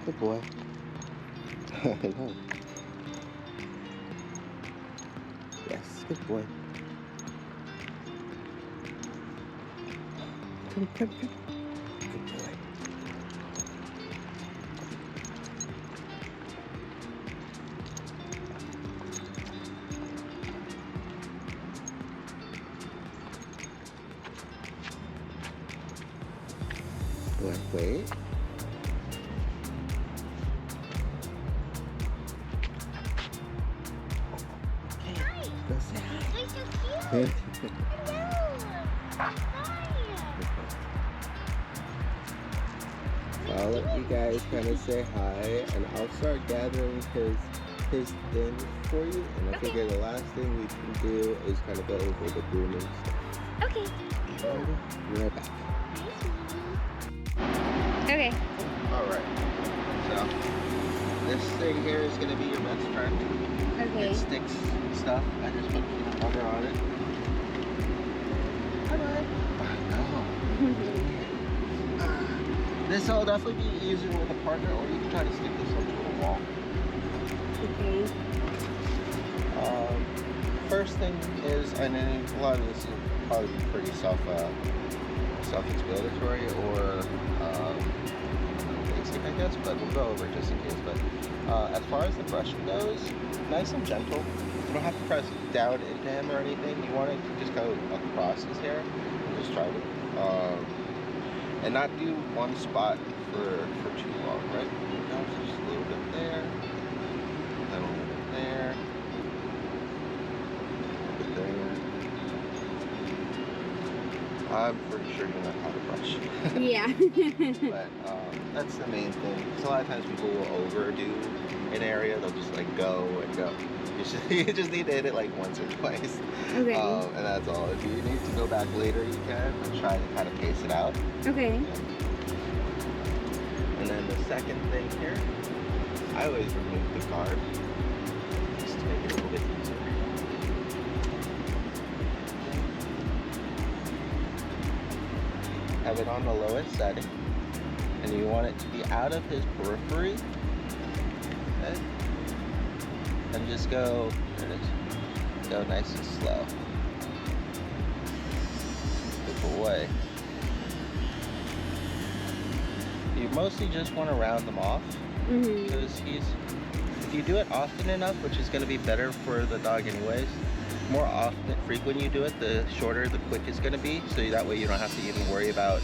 Good boy. I know. Yes, good boy. Come. Good boy. Wait. Hi. Go say hi. You're so cute. Hello. Hi. I'll let you guys kind of say hi, and I'll start gathering his things for you. And I figure the last thing we can do is kind of go over the grooming stuff. Okay. Be right back. Okay. All right. So this thing here is gonna be your best friend. Okay. It sticks stuff. I just put peanut butter on it. Hi, bud. No. This will definitely be easier with a partner, or you can try to stick this onto a wall. Okay. First thing is, and then a lot of this will probably be pretty self-explanatory or basic, I guess, but we'll go over it just in case. But as far as the brushing goes, nice and gentle. You don't have to press down into him or anything. You want it to just go across his hair and just try to, and not do one spot for too long, right? Just a little bit there, then a little bit there. I'm pretty sure you know how to brush. Yeah. But that's the main thing. So a lot of times people will overdo an area. They'll just like go and go. You just need to hit it like once or twice. Okay. And that's all. If you need to go back later, you can. And try to kind of pace it out. Okay. And then the second thing here, I always remove the guard just to make it a little bit easier. Have it on the lowest setting, and you want it to be out of his periphery. Okay. And just go, there it is. Go nice and slow. Good boy. You mostly just want to round them off, because if you do it often enough, which is going to be better for the dog anyways, more often, frequent you do it, the shorter the quick is going to be, so that way you don't have to even worry about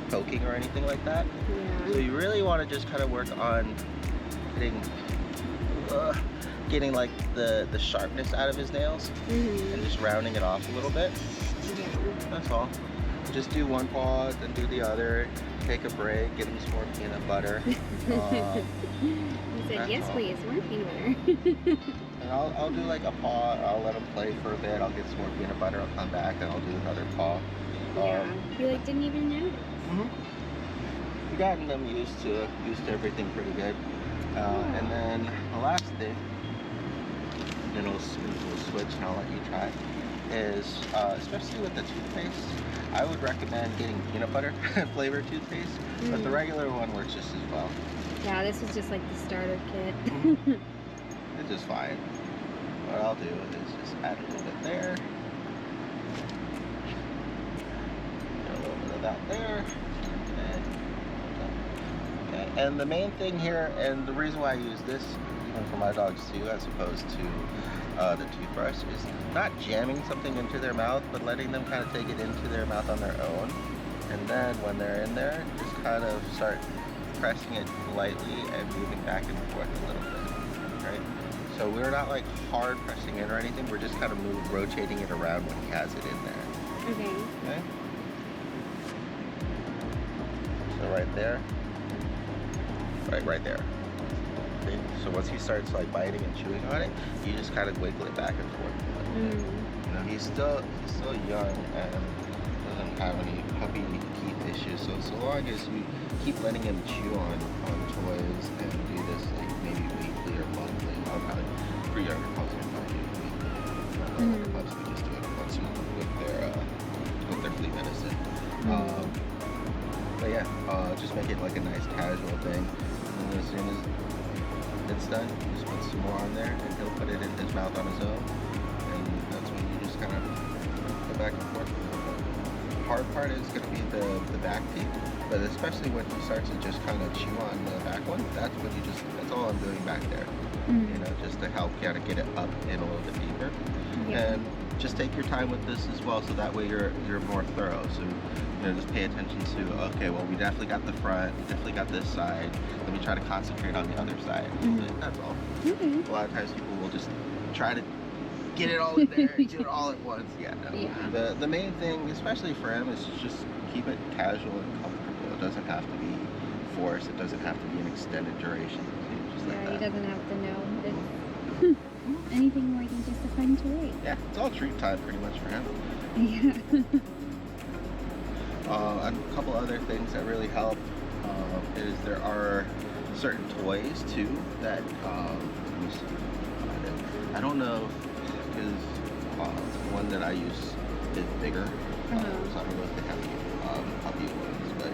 poking or anything like that. Yeah. So you really want to just kind of work on getting like the sharpness out of his nails and just rounding it off a little bit. Yeah. That's all. Just do one paw, then do the other, take a break, get him some more peanut butter. He said, yes, all. please, more peanut butter. And I'll do like a paw, I'll let him play for a bit, I'll get some more peanut butter, I'll come back and I'll do another paw. Yeah, you like didn't even notice. We've gotten them used to everything pretty good. And then the last thing, and we'll switch and I'll let you try, is especially with the toothpaste, I would recommend getting peanut butter flavored toothpaste, but the regular one works just as well. Yeah, this is just like the starter kit. It's just fine. What I'll do is just add a little bit there. Get a little bit of that there. Okay. And the main thing here, and the reason why I use this, even for my dogs too, as opposed to the toothbrush, is not jamming something into their mouth, but letting them kind of take it into their mouth on their own. And then when they're in there, just kind of start pressing it lightly and moving back and forth a little bit, right? So we're not like hard pressing it or anything, we're just kind of rotating it around when he has it in there. Okay? So right there, right there. Okay? So once he starts like biting and chewing on it, you just kind of wiggle it back and forth. You know, he's still young and doesn't have any puppy teeth issues. So long as you keep letting him chew on toys and do this like maybe weekly or monthly, for younger pups weekly. Older pups we just do it once a month with their flea medicine. But yeah, just just make it like a nice casual thing. And then as soon as it's done, you just put some more on there, and he'll put it in his mouth on his own. And that's when you just kind of go back and forth. The hard part is going to be the back teeth, but especially when he starts to just kind of chew on the back one, that's when you just, that's all I'm doing back there. You know, just to help kind of get it up in a little bit deeper. Yeah. And just take your time with this as well, so that way you're more thorough. So, you know, just pay attention to, okay, well, we definitely got the front, we definitely got this side. Let me try to concentrate on the other side. That's all. A lot of times people will just try to get it all in there and do it all at once. Yeah, no. The main thing, especially for him, is just keep it casual and comfortable. It doesn't have to be forced. It doesn't have to be an extended duration. Just like that. He doesn't have to know. It's anything more than just a fun toy. Yeah, it's all treat time pretty much for him. Yeah. A couple other things that really help is there are certain toys too that let me see. I don't know because the one that I use is bigger, so I don't know if they have puppy ones, but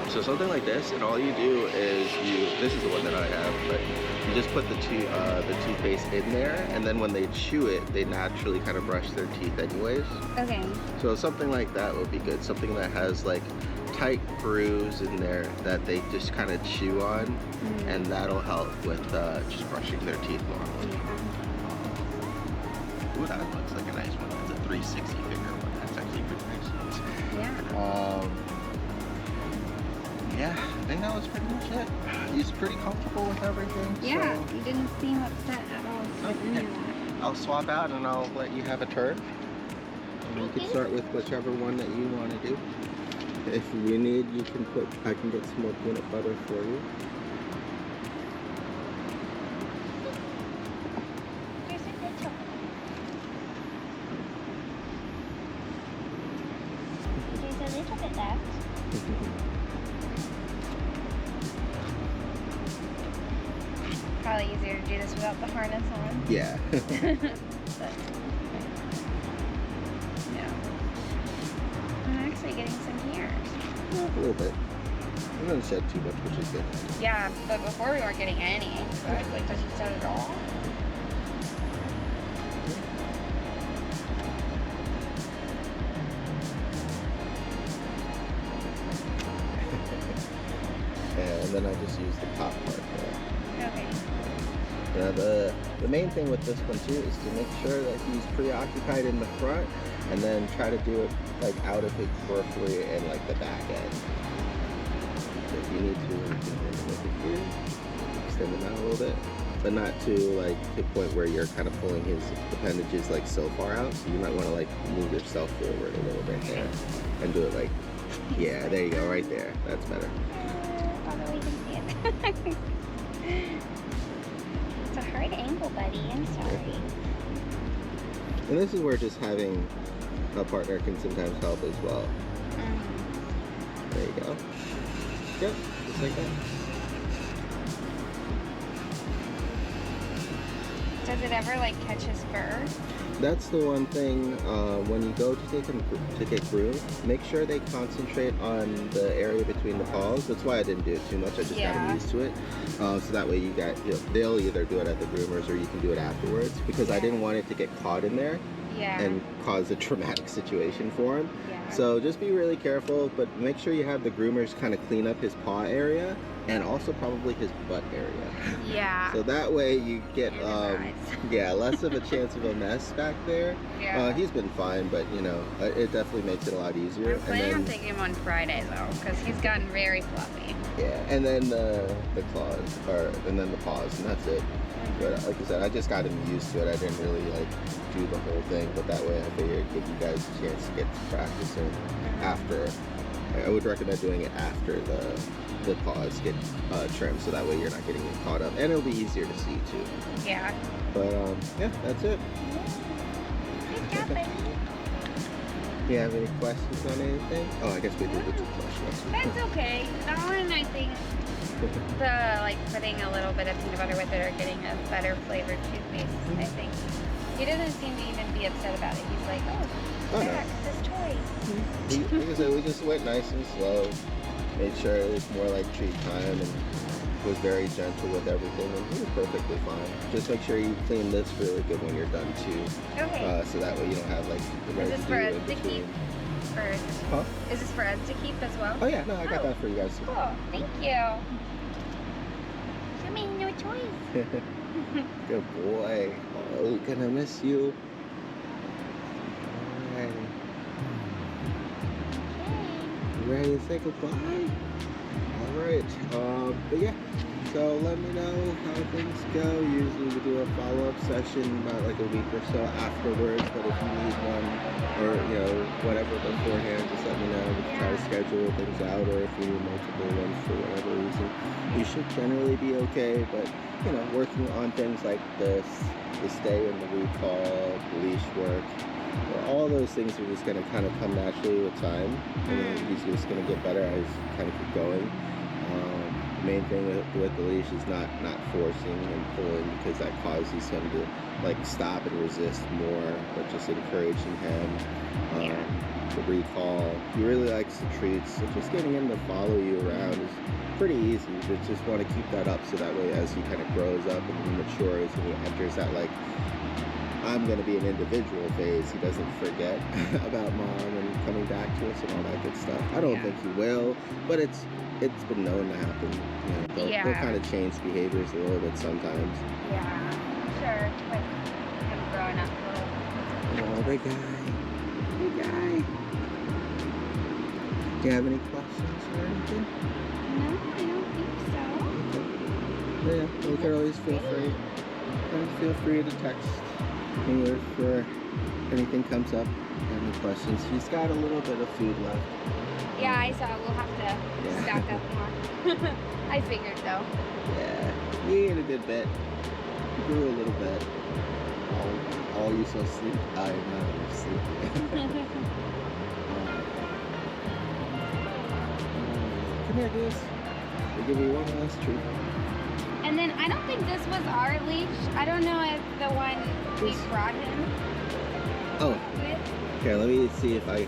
so something like this, and all you do is this is the one that I have, but you just put the toothpaste in there, and then when they chew it, they naturally kind of brush their teeth anyways. Okay. So something like that would be good. Something that has like tight grooves in there that they just kind of chew on, and that'll help with just brushing their teeth normally. Ooh, that looks like a nice one. That's a 360 finger one. That's actually pretty nice. Yeah. Yeah, I think that was pretty much it. He's pretty comfortable with everything. Yeah, so. you didn't seem upset at all with any of that. I'll swap out and I'll let you have a turn. And you can start with whichever one that you want to do. If you need, I can get some more peanut butter for you. There's a good chocolate. There's a little bit left. Probably easier to do this without the harness on. Yeah. But, yeah. I'm actually getting some hairs. A little bit. I'm gonna shed too much, which is good. Yeah, but before we weren't getting any. So I was like, does he shed it all? And then I just use the top part there. Okay. Now the main thing with this one too is to make sure that he's preoccupied in the front, and then try to do it like out of his periphery and like the back end. So if you need to, you can make it here, extend them out a little bit, but not to like to the point where you're kind of pulling his appendages like so far out. So you might want to like move yourself forward a little bit there and do it like, yeah, there you go, right there. That's better. Although we can see it. It's a hard angle, buddy. I'm sorry. And this is where just having a partner can sometimes help as well. There you go. Yep, just like that. Does it ever like catch his fur? That's the one thing when you go to take him to get groomed, make sure they concentrate on the area between the paws. That's why I didn't do it too much. I just got him used to it. So that way you got, they'll either do it at the groomers or you can do it afterwards, because I didn't want it to get caught in there and cause a traumatic situation for him. So just be really careful, but make sure you have the groomers kind of clean up his paw area and also probably his butt area. Yeah. So that way you get less of a chance of a mess back there. Yeah. He's been fine, but you know, it definitely makes it a lot easier. I'm planning on taking him on Friday though, because he's gotten very fluffy. Yeah, and then the claws, and then the paws, and that's it. But like I said, I just got him used to it. I didn't really like do the whole thing, but that way I figured give you guys a chance to get to practicing after. I would recommend doing it after the paws get trimmed, so that way you're not getting it caught up, and it'll be easier to see too. Yeah. But yeah, that's it. Good job, buddy. Do you have any questions on anything? Oh, I guess we did the toothbrush. That's okay. That one, I think, the like putting a little bit of peanut butter with it or getting a better flavored toothpaste, I think He doesn't seem to even be upset about it. He's like, oh, Oh, Jack, no. this toy. Like I said, we just went nice and slow. Made sure it was more like treat time and was very gentle with everything, and he was perfectly fine. Just make sure you clean this really good when you're done too. Okay. So that way you don't have like the Is this for residue us in to between. keep? Or Huh? is this for us to keep as well? Oh yeah, no, I got Oh. that for you guys. Cool. Thank you. Yummy, no choice. Good boy. Oh, gonna miss you. Alright. You ready to say goodbye? Alright. But yeah. So let me know how things go. Usually we do a follow-up session about like a week or so afterwards. But if you need one or whatever beforehand, just let me know. We can try to schedule things out, or if you need multiple ones for whatever reason, you should generally be okay. But working on things like this, the stay and the recall, the leash work, all those things are just going to kind of come naturally with time, and then he's just going to get better as you kind of keep going. The main thing with the leash is not forcing and pulling, because that causes him to like stop and resist more, but just encouraging him. The recall, he really likes the treats, so just getting him to follow you around is pretty easy. You just want to keep that up, so that way as he kind of grows up and matures and he enters that like I'm going to be an individual phase, he doesn't forget about mom and coming back to us and all that good stuff. I don't think he will, but it's been known to happen. They'll kind of change behaviors a little bit sometimes. Yeah, sure. Like him growing up a little. Oh, big guy. Big guy. Do you have any questions or anything? No, I don't think so. Yeah, you can always feel free. Feel free to text me if anything comes up. Any questions? He's got a little bit of food left. Yeah, I saw. We'll have to stock up more. I figured though. Yeah, he ate a good bit. He grew a little bit. All you so sleep. I am not enough sleep. Come here, Goose. We'll give you one last treat. And then I don't think this was our leash. I don't know if the one we brought him Oh. with. Okay, let me see if I